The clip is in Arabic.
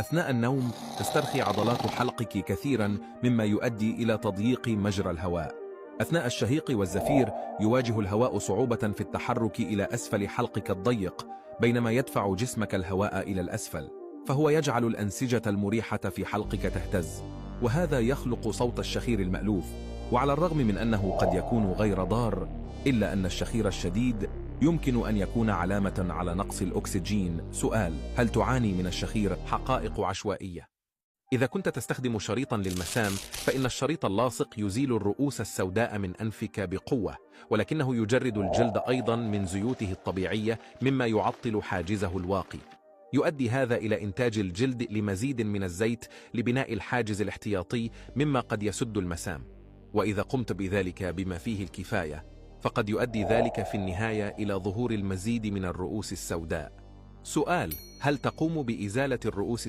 أثناء النوم تسترخي عضلات حلقك كثيرا مما يؤدي إلى تضييق مجرى الهواء. أثناء الشهيق والزفير يواجه الهواء صعوبة في التحرك إلى أسفل حلقك الضيق، بينما يدفع جسمك الهواء إلى الأسفل، فهو يجعل الأنسجة المريحة في حلقك تهتز، وهذا يخلق صوت الشخير المألوف. وعلى الرغم من أنه قد يكون غير ضار، إلا أن الشخير الشديد يمكن أن يكون علامة على نقص الأكسجين. سؤال: هل تعاني من الشخير؟ حقائق عشوائية. إذا كنت تستخدم شريطا للمسام، فإن الشريط اللاصق يزيل الرؤوس السوداء من أنفك بقوة، ولكنه يجرد الجلد أيضا من زيوته الطبيعية مما يعطل حاجزه الواقي. يؤدي هذا إلى إنتاج الجلد لمزيد من الزيت لبناء الحاجز الاحتياطي مما قد يسد المسام، وإذا قمت بذلك بما فيه الكفاية فقد يؤدي ذلك في النهاية إلى ظهور المزيد من الرؤوس السوداء. سؤال: هل تقوم بإزالة الرؤوس